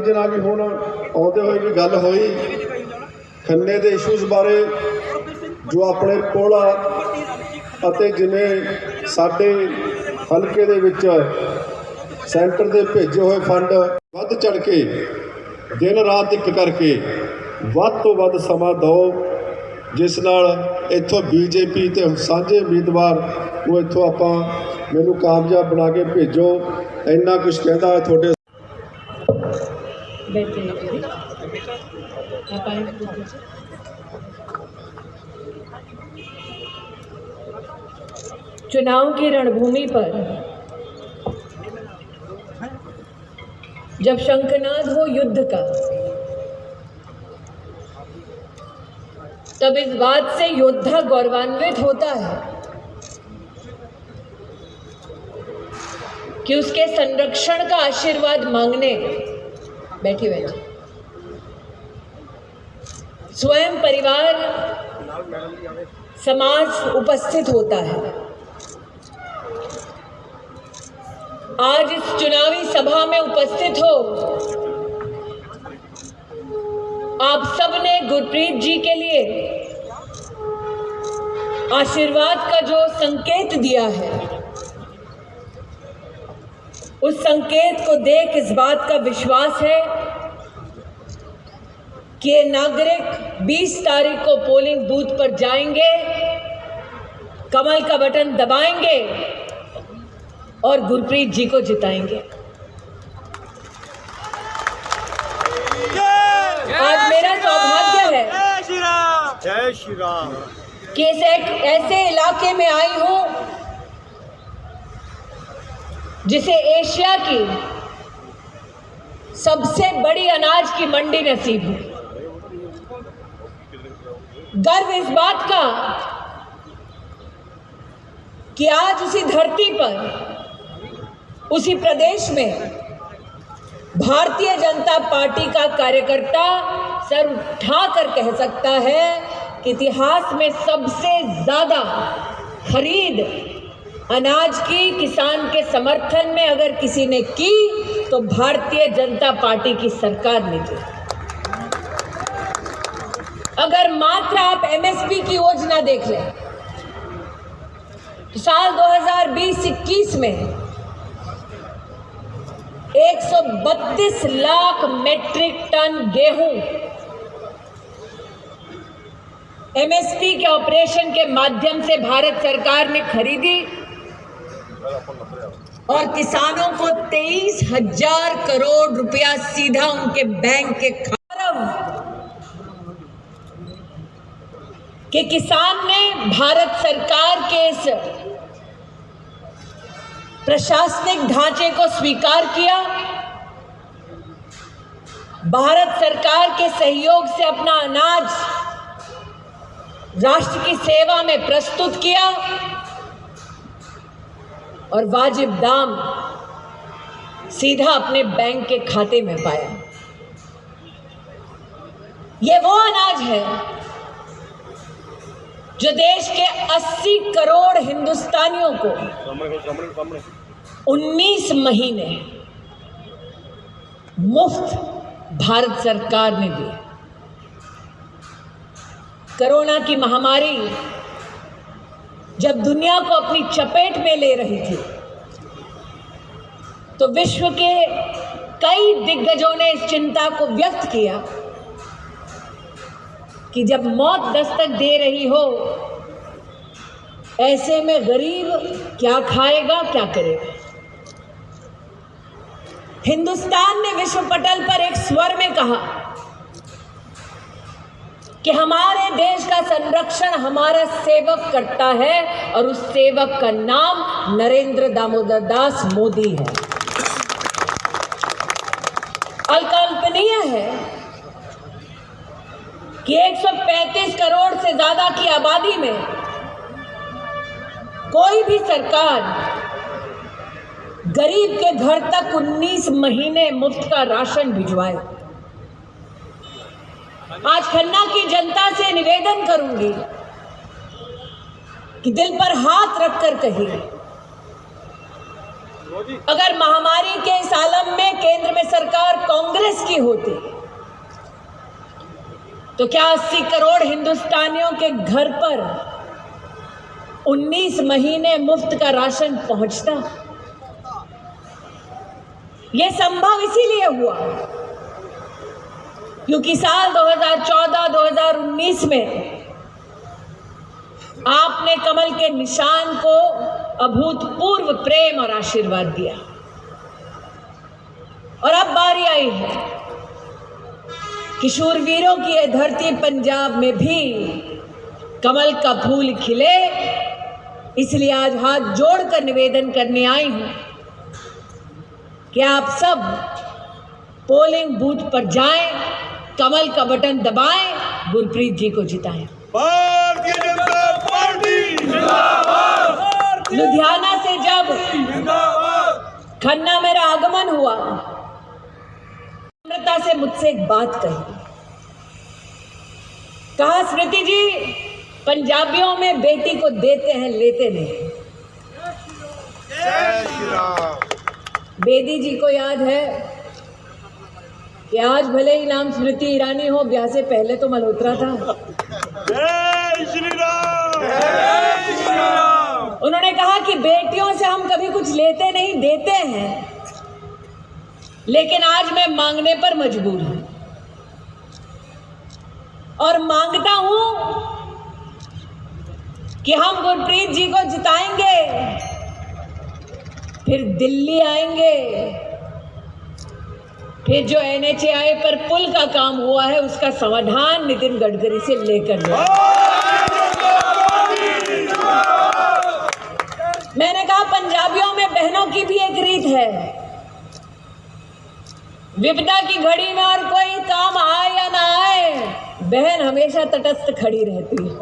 जना भी हुण आउंदे होए भी गल होई खन्ने दे इशूज़ बारे जो अपने कोल अते जिवें साडे हलके दे विच सेंटर दे भेजे हुए फंड वध चढ़ के दिन रात एक करके वध तो वध समा दो जिस नाल इत्थों बीजेपी ते साझे उम्मीदवार वो इत्थों आपां मैनू कामयाब बना के भेजो इन्ना कुछ कहता है थोड़े चुनाव की रणभूमि पर जब शंखनाद हो युद्ध का, तब इस बात से योद्धा गौरवान्वित होता है कि उसके संरक्षण का आशीर्वाद मांगने बैठे बैठे स्वयं परिवार समाज उपस्थित होता है। आज इस चुनावी सभा में उपस्थित हो आप सब ने गुरप्रीत जी के लिए आशीर्वाद का जो संकेत दिया है, उस संकेत को देख इस बात का विश्वास है कि ये नागरिक 20 तारीख को पोलिंग बूथ पर जाएंगे, कमल का बटन दबाएंगे और गुरप्रीत जी को जिताएंगे। आज मेरा सौभाग्य है जय श्री राम कि ऐसे इलाके में आई हूं जिसे एशिया की सबसे बड़ी अनाज की मंडी नसीब है। गर्व इस बात का कि आज उसी धरती पर, उसी प्रदेश में भारतीय जनता पार्टी का कार्यकर्ता सर उठाकर कह सकता है कि इतिहास में सबसे ज्यादा खरीद अनाज की किसान के समर्थन में अगर किसी ने की तो भारतीय जनता पार्टी की सरकार ने की। अगर मात्र आप एमएसपी की योजना देख लें तो साल 2020-21 में 132 लाख मेट्रिक टन गेहूं एमएसपी के ऑपरेशन के माध्यम से भारत सरकार ने खरीदी और किसानों को 23,000 करोड़ रुपया सीधा उनके बैंक के खाते कि किसान ने भारत सरकार के इस प्रशासनिक ढांचे को स्वीकार किया, भारत सरकार के सहयोग से अपना अनाज राष्ट्र की सेवा में प्रस्तुत किया और वाजिब दाम सीधा अपने बैंक के खाते में पाया। ये वो अनाज है जो देश के 80 करोड़ हिंदुस्तानियों को 19 महीने मुफ्त भारत सरकार ने दिए। कोरोना की महामारी जब दुनिया को अपनी चपेट में ले रही थी तो विश्व के कई दिग्गजों ने इस चिंता को व्यक्त किया कि जब मौत दस्तक दे रही हो ऐसे में गरीब क्या खाएगा, क्या करेगा। हिंदुस्तान ने विश्व पटल पर एक स्वर में कहा कि हमारे देश का संरक्षण हमारा सेवक करता है और उस सेवक का नाम नरेंद्र दामोदर दास मोदी है। अकल्पनीय है कि 135 करोड़ से ज्यादा की आबादी में कोई भी सरकार गरीब के घर तक 19 महीने मुफ्त का राशन भिजवाए। आज खन्ना की जनता से निवेदन करूंगी कि दिल पर हाथ रखकर कहिए अगर महामारी के इस आलम में केंद्र में सरकार कांग्रेस की होती तो क्या 80 करोड़ हिंदुस्तानियों के घर पर 19 महीने मुफ्त का राशन पहुंचता? यह संभव इसीलिए हुआ क्योंकि साल 2014-2019 में आपने कमल के निशान को अभूतपूर्व प्रेम और आशीर्वाद दिया और अब बारी आई है कि शूरवीरों की यह धरती पंजाब में भी कमल का फूल खिले। इसलिए आज हाथ जोड़कर निवेदन करने आई हूं कि आप सब पोलिंग बूथ पर जाएं, कमल का बटन दबाएं, गुरप्रीत जी को जिताएं। भारतीय जनता पार्टी जिंदाबाद। लुधियाना से जब खन्ना मेरा आगमन हुआ, नम्रता से मुझसे एक बात कही। कहा, स्मृति जी, पंजाबियों में बेटी को देते हैं, लेते नहीं। जय श्री राम। बेदी जी को याद है कि आज भले ही नाम स्मृति ईरानी हो, ब्याह से पहले तो मल्होत्रा था। जय श्री राम। जय श्री राम। उन्होंने कहा कि बेटियों से हम कभी कुछ लेते नहीं, देते हैं, लेकिन आज मैं मांगने पर मजबूर हूं और मांगता हूं कि हम गुरप्रीत जी को जिताएंगे, फिर दिल्ली आएंगे, फिर जो NHAI पर पुल का काम हुआ है उसका समाधान नितिन गडकरी से लेकर मैंने कहा, पंजाबियों में बहनों की भी एक रीत है, विपदा की घड़ी में और कोई काम आए या ना आए, बहन हमेशा तटस्थ खड़ी रहती है।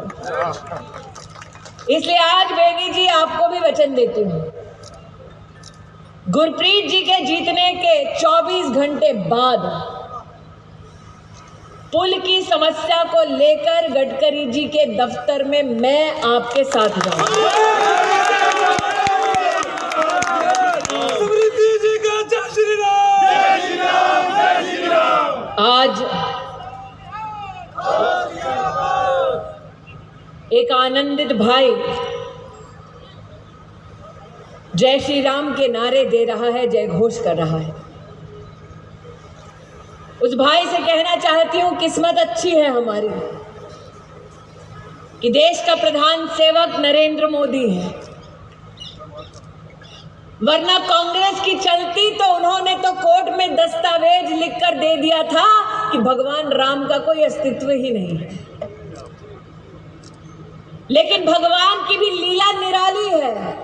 इसलिए आज बेनी जी आपको भी वचन देती हूं, गुरप्रीत जी के जीतने के 24 घंटे बाद पुल की समस्या को लेकर गडकरी जी के दफ्तर में मैं आपके साथ जाऊंगा। जय श्री राम। जय श्री राम। जय श्री राम। आज एक आनंदित भाई जय श्री राम के नारे दे रहा है, जय घोष कर रहा है। उस भाई से कहना चाहती हूं, किस्मत अच्छी है हमारी कि देश का प्रधान सेवक नरेंद्र मोदी है, वरना कांग्रेस की चलती तो उन्होंने तो कोर्ट में दस्तावेज लिखकर दे दिया था कि भगवान राम का कोई अस्तित्व ही नहीं है। लेकिन भगवान की भी लीला निराली है।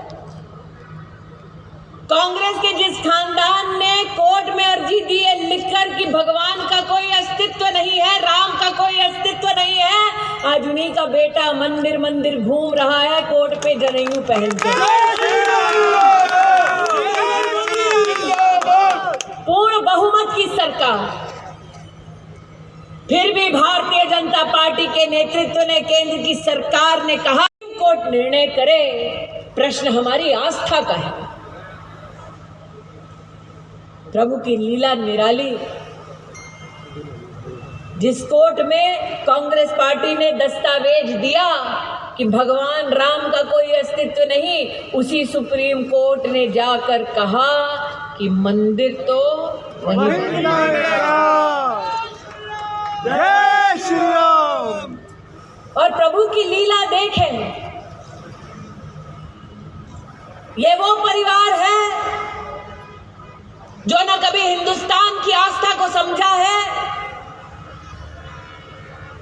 कांग्रेस के जिस खानदान ने कोर्ट में अर्जी दी है लिखकर कि भगवान का कोई अस्तित्व नहीं है, राम का कोई अस्तित्व नहीं है, आज उन्हीं का बेटा मंदिर मंदिर घूम रहा है कोर्ट पे जनेऊ पहन के। पूर्ण बहुमत की सरकार, फिर भी भारतीय जनता पार्टी के नेतृत्व ने, केंद्र की सरकार ने कहा कोर्ट निर्णय करे, प्रश्न हमारी आस्था का है। प्रभु की लीला निराली, जिस कोर्ट में कांग्रेस पार्टी ने दस्तावेज दिया कि भगवान राम का कोई अस्तित्व नहीं, उसी सुप्रीम कोर्ट ने जाकर कहा कि मंदिर तो वहीं। जय श्री राम। और प्रभु की लीला देखें, ये वो परिवार है जो न कभी हिंदुस्तान की आस्था को समझा है,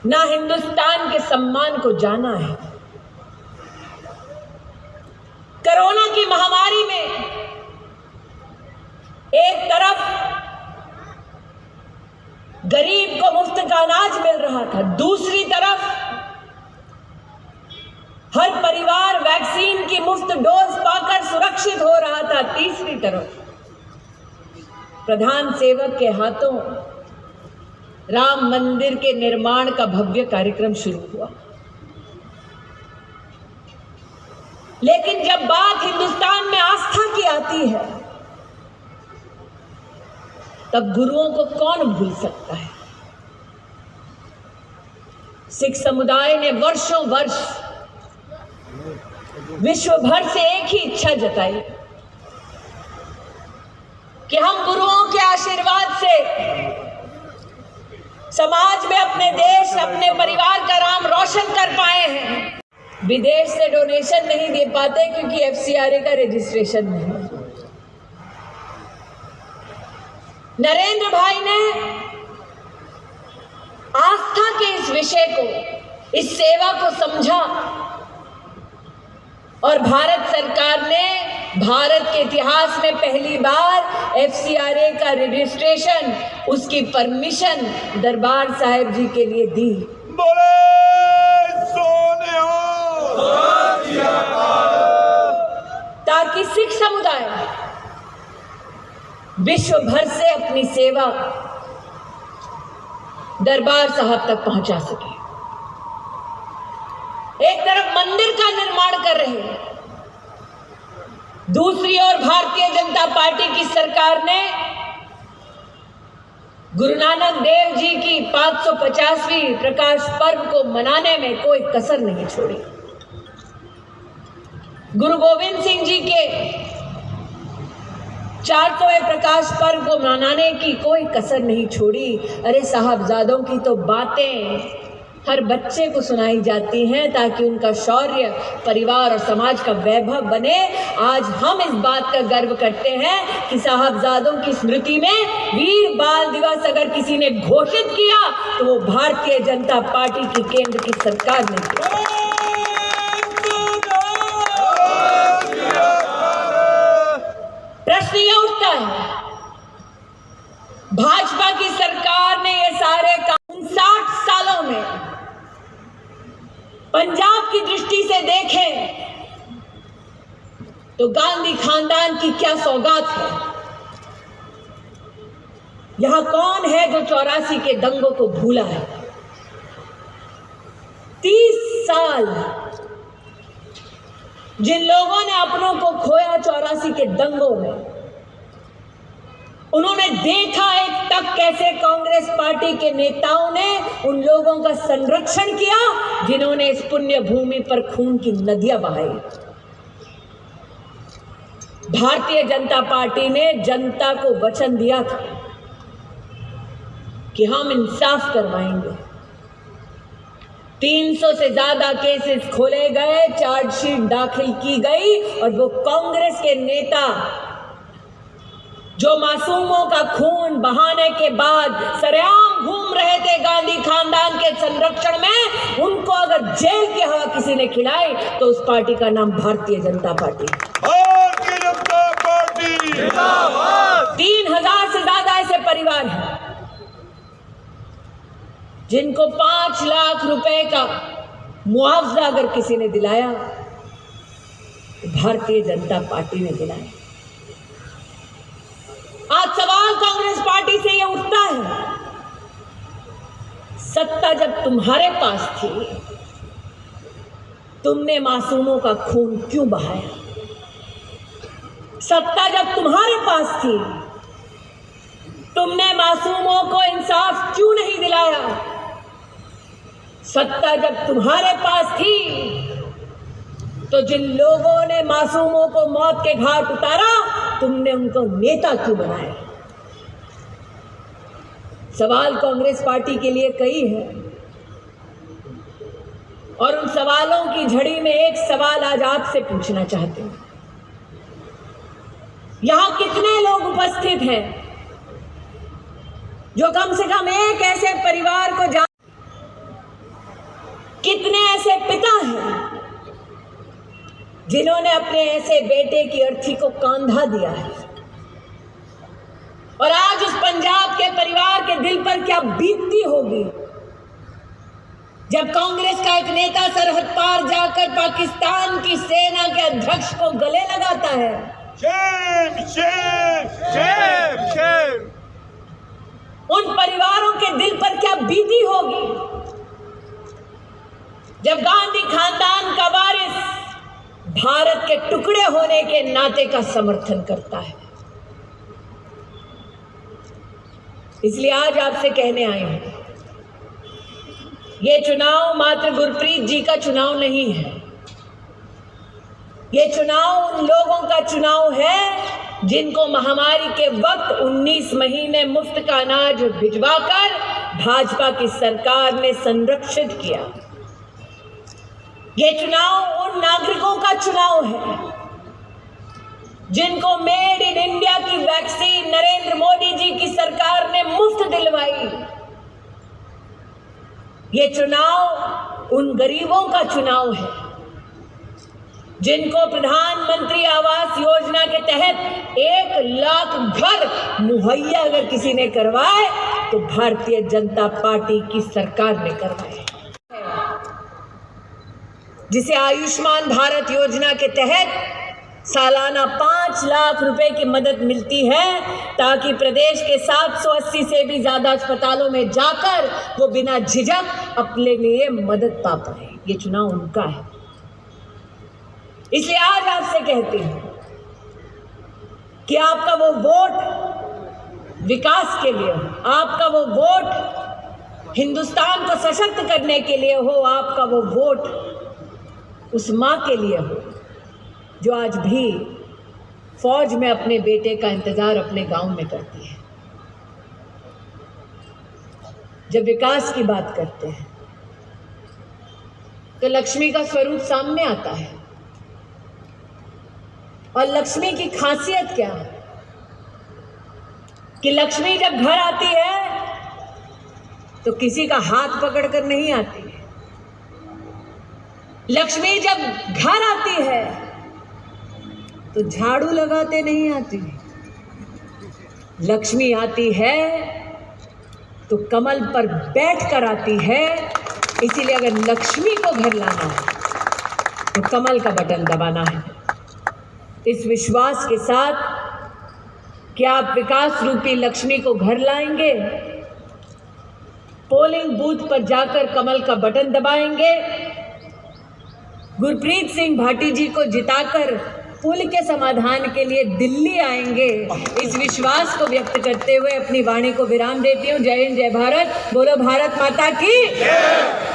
ना हिंदुस्तान के सम्मान को जाना है। कोरोना की महामारी में एक तरफ गरीब को मुफ्त का अनाज मिल रहा था, दूसरी तरफ हर परिवार वैक्सीन की मुफ्त डोज पाकर सुरक्षित हो रहा था, तीसरी तरफ प्रधान सेवक के हाथों राम मंदिर के निर्माण का भव्य कार्यक्रम शुरू हुआ। लेकिन जब बात हिंदुस्तान में आस्था की आती है, तब गुरुओं को कौन भूल सकता है। सिख समुदाय ने वर्षों वर्ष विश्व भर से एक ही इच्छा जताई कि हम गुरुओं के आशीर्वाद से समाज में अपने देश, अपने परिवार का नाम रोशन कर पाए हैं। विदेश से डोनेशन नहीं दे पाते क्योंकि FCRA का रजिस्ट्रेशन नहीं। नरेंद्र भाई ने आस्था के इस विषय को, इस सेवा को समझा और भारत सरकार ने भारत के इतिहास में पहली बार FCRA का रजिस्ट्रेशन, उसकी परमिशन दरबार साहिब जी के लिए दी। बोले सोने ताकि सिख समुदाय विश्व भर से अपनी सेवा दरबार साहब तक पहुंचा सके। एक तरफ मंदिर का निर्माण कर रहे हैं, दूसरी ओर भारतीय जनता पार्टी की सरकार ने गुरु नानक देव जी की 550वीं प्रकाश पर्व को मनाने में कोई कसर नहीं छोड़ी। गुरु गोविंद सिंह जी के 400वें प्रकाश पर्व को मनाने की कोई कसर नहीं छोड़ी। अरे साहबजादों की तो बातें हर बच्चे को सुनाई जाती हैं ताकि उनका शौर्य परिवार और समाज का वैभव बने। आज हम इस बात का गर्व करते हैं कि साहबजादों की स्मृति में वीर बाल दिवस अगर किसी ने घोषित किया तो वो भारतीय जनता पार्टी की केंद्र की सरकार ने किया। प्रश्न ये उठता है, भाजपा की सरकार ने ये सारे 59 सालों में पंजाब की दृष्टि से देखें तो गांधी खानदान की क्या सौगात है। यहां कौन है जो 84 के दंगों को भूला है। 30 साल जिन लोगों ने अपनों को खोया 84 के दंगों में, उन्होंने देखा एक तक कैसे कांग्रेस पार्टी के नेताओं ने उन लोगों का संरक्षण किया जिन्होंने इस पुण्य भूमि पर खून की नदियां बहाई। भारतीय जनता पार्टी ने जनता को वचन दिया था कि हम इंसाफ करवाएंगे। 300 से ज्यादा केसेस खोले गए, चार्जशीट दाखिल की गई और वो कांग्रेस के नेता जो मासूमों का खून बहाने के बाद सरेआम घूम रहे थे गांधी खानदान के संरक्षण में, उनको अगर जेल की हवा किसी ने खिलाई तो उस पार्टी का नाम भारतीय जनता पार्टी। भारतीय जनता पार्टी जिंदाबाद। 3000 से ज्यादा ऐसे परिवार हैं जिनको 5 लाख रुपए का मुआवजा अगर किसी ने दिलाया तो भारतीय जनता पार्टी ने दिलाया। आज सवाल कांग्रेस पार्टी से यह उठता है, सत्ता जब तुम्हारे पास थी तुमने मासूमों का खून क्यों बहाया? सत्ता जब तुम्हारे पास थी तुमने मासूमों को इंसाफ क्यों नहीं दिलाया? सत्ता जब तुम्हारे पास थी तो जिन लोगों ने मासूमों को मौत के घाट उतारा तुमने उनको नेता क्यों बनाया? सवाल कांग्रेस पार्टी के लिए कई है और उन सवालों की झड़ी में एक सवाल आज आपसे पूछना चाहते हैं। यहां कितने लोग उपस्थित हैं जो कम से कम एक ऐसे परिवार को जान, कितने ऐसे पिता हैं जिन्होंने अपने ऐसे बेटे की अर्थी को कांधा दिया है? और आज उस पंजाब के परिवार के दिल पर क्या बीतती होगी जब कांग्रेस का एक नेता सरहद पार जाकर पाकिस्तान की सेना के अध्यक्ष को गले लगाता है। Shem Shem Shem Shem. उन परिवारों के दिल पर क्या बीती होगी जब गांधी खानदान का वारिस भारत के टुकड़े होने के नाते का समर्थन करता है। इसलिए आज आपसे कहने आए हैं, ये चुनाव मात्र गुरप्रीत जी का चुनाव नहीं है। ये चुनाव उन लोगों का चुनाव है जिनको महामारी के वक्त 19 महीने मुफ्त का अनाज भिजवाकर भाजपा की सरकार ने संरक्षित किया। ये चुनाव उन नागरिकों का चुनाव है जिनको मेड इन इंडिया की वैक्सीन नरेंद्र मोदी जी की सरकार ने मुफ्त दिलवाई। ये चुनाव उन गरीबों का चुनाव है जिनको प्रधानमंत्री आवास योजना के तहत 1 लाख घर मुहैया अगर किसी ने करवाए तो भारतीय जनता पार्टी की सरकार ने करवाए। जिसे आयुष्मान भारत योजना के तहत सालाना 5 लाख रुपए की मदद मिलती है ताकि प्रदेश के 780 से भी ज्यादा अस्पतालों में जाकर वो बिना झिझक अपने लिए मदद पा पाए। ये चुनाव उनका है। इसलिए आज आपसे कहते हैं कि आपका वो वोट विकास के लिए हो, आपका वो वोट हिंदुस्तान को सशक्त करने के लिए हो, आपका वो वोट उस माँ के लिए हो जो आज भी फौज में अपने बेटे का इंतजार अपने गांव में करती है। जब विकास की बात करते हैं तो लक्ष्मी का स्वरूप सामने आता है। और लक्ष्मी की खासियत क्या है कि लक्ष्मी जब घर आती है तो किसी का हाथ पकड़कर नहीं आती है। लक्ष्मी जब घर आती है तो झाड़ू लगाते नहीं आती है। लक्ष्मी आती है तो कमल पर बैठकर आती है। इसीलिए अगर लक्ष्मी को घर लाना है तो कमल का बटन दबाना है। इस विश्वास के साथ कि आप विकास रूपी लक्ष्मी को घर लाएंगे, पोलिंग बूथ पर जाकर कमल का बटन दबाएंगे, गुरप्रीत सिंह भाटी जी को जिताकर पुल के समाधान के लिए दिल्ली आएंगे, इस विश्वास को व्यक्त करते हुए अपनी वाणी को विराम देती हूँ। जय हिंद, जय भारत, बोलो भारत माता की।